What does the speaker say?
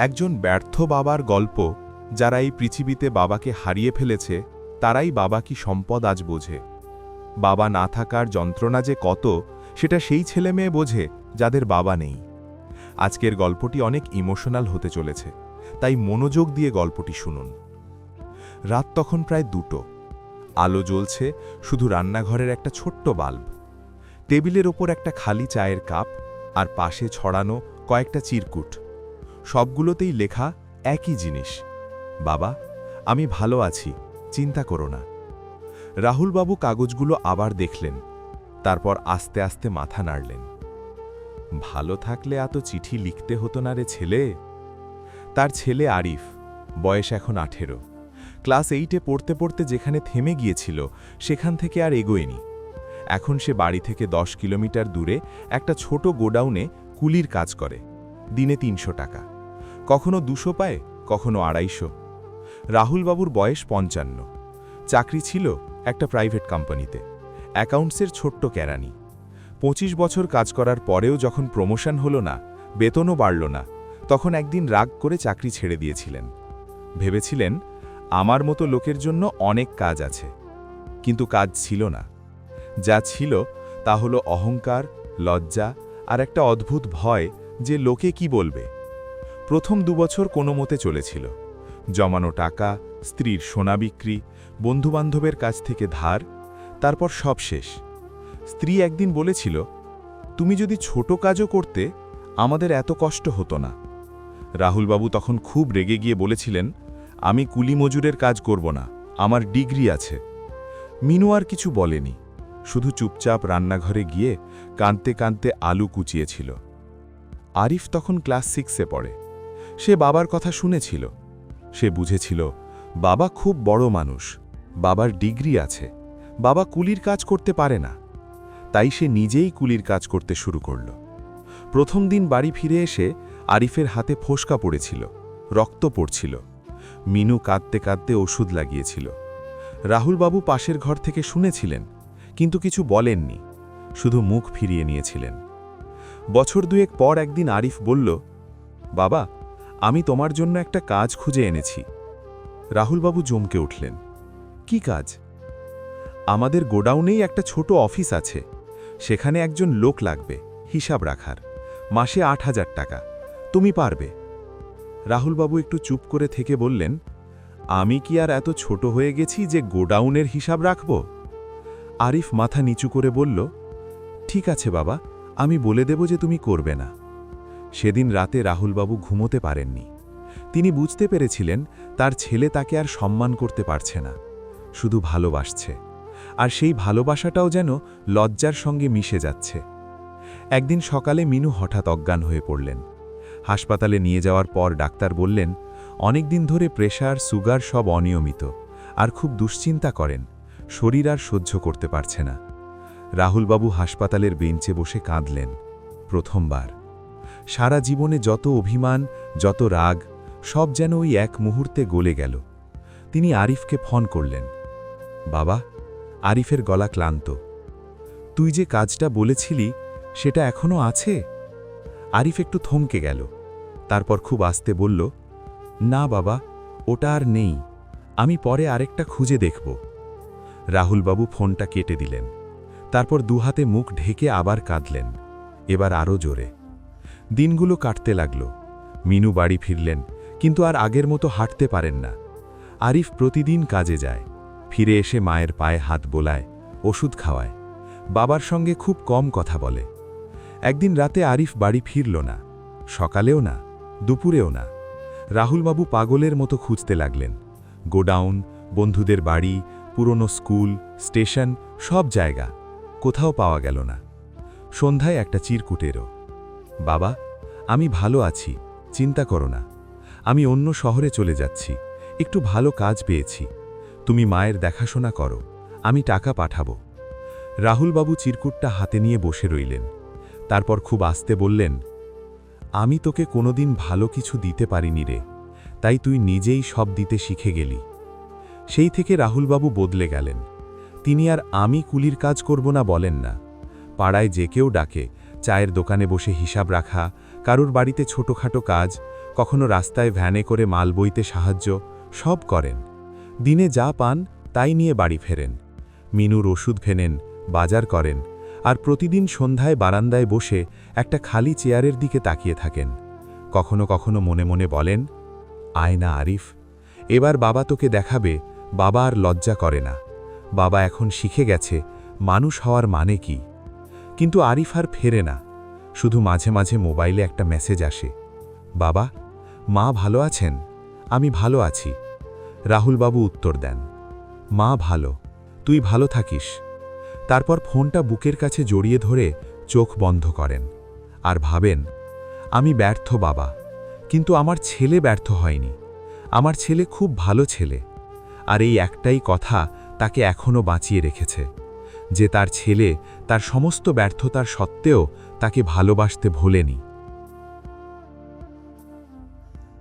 একজন ব্যর্থ বাবার গল্প। যারা এই পৃথিবীতে বাবাকে হারিয়ে ফেলেছে তারাই বাবা কি সম্পদ আজ বোঝে। বাবা না থাকার যন্ত্রণা যে কত সেটা সেই ছেলে মেয়ে বোঝে যাদের বাবা নেই। আজকের গল্পটি অনেক ইমোশনাল হতে চলেছে, তাই মনোযোগ দিয়ে গল্পটি শুনুন। রাত তখন প্রায় 2টো। আলো জ্বলছে শুধু রান্নাঘরের একটা ছোট্ট বাল্ব। টেবিলের ওপর একটা খালি চায়ের কাপ আর পাশে ছড়ানো কয়েকটা চিরকুট। সবগুলোতেই লেখা একই জিনিস, বাবা আমি ভালো আছি, চিন্তা করো না। রাহুলবাবু কাগজগুলো আবার দেখলেন, তারপর আস্তে আস্তে মাথা নাড়লেন। ভালো থাকলে এত চিঠি লিখতে হতো না রে ছেলে। তার ছেলে আরিফ, বয়স এখন 18। ক্লাস 8-এ পড়তে পড়তে যেখানে থেমে গিয়েছিল সেখান থেকে আর এগোয়নি। এখন সে বাড়ি থেকে 10 কিলোমিটার দূরে একটা ছোট গোডাউনে কুলির কাজ করে। দিনে 300 টাকা, কখনো 200 পায়, কখনো 250। রাহুলবাবুর বয়স 55। চাকরি ছিল একটা প্রাইভেট কোম্পানিতে, অ্যাকাউন্টসের ছোট্ট কেরানি। 25 বছর কাজ করার পরেও যখন প্রমোশন হলো না, বেতনও বাড়ল না, তখন একদিন রাগ করে চাকরি ছেড়ে দিয়েছিলেন। ভেবেছিলেন আমার মতো লোকের জন্য অনেক কাজ আছে, কিন্তু কাজ ছিল না। যা ছিল তা হলো অহংকার, লজ্জা আর একটা অদ্ভুত ভয় যে লোকে কি বলবে। প্রথম 2 বছর কোনো মতে চলেছিল। জমানো টাকা, স্ত্রীর সোনা বিক্রি, বন্ধুবান্ধবের কাছ থেকে ধার, তারপর সব শেষ। স্ত্রী একদিন বলেছিল, তুমি যদি ছোট কাজও করতে আমাদের এত কষ্ট হতো না। রাহুলবাবু তখন খুব রেগে গিয়ে বলেছিলেন, আমি কুলি মজুরের কাজ করব না, আমার ডিগ্রি আছে। মিনু আর কিছু বলেনি, শুধু চুপচাপ রান্নাঘরে গিয়ে কাঁদতে কাঁদতে আলু কুচিয়েছিল। আরিফ তখন ক্লাস 6-এ পড়ে। সে বাবার কথা শুনেছিল। সে বুঝেছিল বাবা খুব বড় মানুষ, বাবার ডিগ্রি আছে, বাবা কুলির কাজ করতে পারে না। তাই সে নিজেই কুলির কাজ করতে শুরু করল। প্রথম দিন বাড়ি ফিরে এসে আরিফের হাতে ফোসকা পড়েছিল, রক্ত পড়ছিল। মিনু কাঁদতে কাঁদতে ওষুধ লাগিয়েছিল। রাহুলবাবু পাশের ঘর থেকে শুনেছিলেন, কিন্তু কিছু বলেননি, শুধু মুখ ফিরিয়ে নিয়েছিলেন। বছর 2 পর একদিন আরিফ বলল, বাবা আমি তোমার জন্য একটা কাজ খুঁজে এনেছি। রাহুলবাবু চমকে উঠলেন, কি কাজ? আমাদের গোডাউনেই একটা ছোট অফিস আছে, সেখানে একজন লোক লাগবে হিসাব রাখার, মাসে 8,000 টাকা। তুমি পারবে? রাহুলবাবু একটু চুপ করে থেকে বললেন, আমি কি আর এত ছোট হয়ে গেছি যে গোডাউনের হিসাব রাখব? আরিফ মাথা নিচু করে বলল, ঠিক আছে বাবা, আমি বলে দেব যে তুমি করবে না। সেদিন রাতে রাহুলবাবু ঘুমোতে পারেননি। তিনি বুঝতে পেরেছিলেন তার ছেলে তাকে আর সম্মান করতে পারছে না, শুধু ভালোবাসছে। আর সেই ভালোবাসাটাও যেন লজ্জার সঙ্গে মিশে যাচ্ছে। একদিন সকালে মিনু হঠাৎ অজ্ঞান হয়ে পড়লেন। হাসপাতালে নিয়ে যাওয়ার পর ডাক্তার বললেন, অনেক দিন ধরে প্রেশার, সুগার সব অনিয়মিত, আর খুব দুশ্চিন্তা করেন, শরীর আর সহ্য করতে পারছে না। রাহুলবাবু হাসপাতালের বেঞ্চে বসে কাঁদলেন, প্রথমবার। সারা জীবনে যত অভিমান, যত রাগ, সব যেন ওই এক মুহূর্তে গলে গেল। তিনি আরিফকে ফোন করলেন। বাবা, আরিফের গলা ক্লান্ত। তুই যে কাজটা বলেছিলি সেটা এখনো আছে? আরিফ একটু থমকে গেল, তারপর খুব আস্তে বলল, না বাবা, ওটা আর নেই, আমি পরে আরেকটা খুঁজে দেখব। রাহুলবাবু ফোনটা কেটে দিলেন, তারপর দুহাতে মুখ ঢেকে আবার কাঁদলেন, এবার আরও জোরে। দিনগুলো কাটতে লাগল। মিনু বাড়ি ফিরলেন, কিন্তু আর আগের মতো হাঁটতে পারেন না। আরিফ প্রতিদিন কাজে যায়, ফিরে এসে মায়ের পায়ে হাত বোলায়, ওষুধ খাওয়ায়। বাবার সঙ্গে খুব কম কথা বলে। একদিন রাতে আরিফ বাড়ি ফিরল না, সকালেও না, দুপুরেও না। রাহুলবাবু পাগলের মতো খুঁজতে লাগলেন, গোডাউন, বন্ধুদের বাড়ি, পুরনো স্কুল, স্টেশন, সব জায়গা, কোথাও পাওয়া গেল না। সন্ধ্যায় একটা চিরকুটেরও, বাবা আমি ভালো আছি, চিন্তা করো না, আমি অন্য শহরে চলে যাচ্ছি, একটু ভালো কাজ পেয়েছি, তুমি মায়ের দেখাশোনা করো, আমি টাকা পাঠাবো। রাহুলবাবু চিরকুটটা হাতে নিয়ে বসে রইলেন, তারপর খুব আস্তে বললেন, আমি তোকে কোনোদিন ভালো কিছু দিতে পারিনি রে, তাই তুই নিজেই সব দিতে শিখে গেলি। সেই থেকে রাহুলবাবু বদলে গেলেন। তিনি আর আমি কুলির কাজ করব না বলেন না। পাড়ায় যে কেউ ডাকে, চায়ের দোকানে বসে হিসাব রাখা, কারুর বাড়িতে ছোটখাটো কাজ, কখনো রাস্তায় ভ্যানে করে মাল বইতে সাহায্য, সব করেন। দিনে যা পান তাই নিয়ে বাড়ি ফেরেন। মিনুর ওষুধ ফেনেন, বাজার করেন, আর প্রতিদিন সন্ধ্যায় বারান্দায় বসে একটা খালি চেয়ারের দিকে তাকিয়ে থাকেন। কখনো কখনো মনে মনে বলেন, আয় না আরিফ, এবার বাবা তোকে দেখাবে বাবা আর লজ্জা করে না। বাবা এখন শিখে গেছে মানুষ হওয়ার মানে কি। কিন্তু আরিফ আর ফেরে না, শুধু মাঝে মাঝে মোবাইলে একটা মেসেজ আসে, বাবা, মা ভালো আছেন? আমি ভালো আছি। রাহুলবাবু উত্তর দেন, মা ভালো, তুই ভালো থাকিস। তারপর ফোনটা বুকের কাছে জড়িয়ে ধরে চোখ বন্ধ করেন আর ভাবেন, আমি ব্যর্থ বাবা, কিন্তু আমার ছেলে ব্যর্থ হয়নি। আমার ছেলে খুব ভালো ছেলে। আর এই একটাই কথা তাকে এখনও বাঁচিয়ে রেখেছে, যে তার ছেলে তার সমস্ত ব্যর্থতার সত্ত্বেও তাকে ভালোবাসতে ভোলেনি।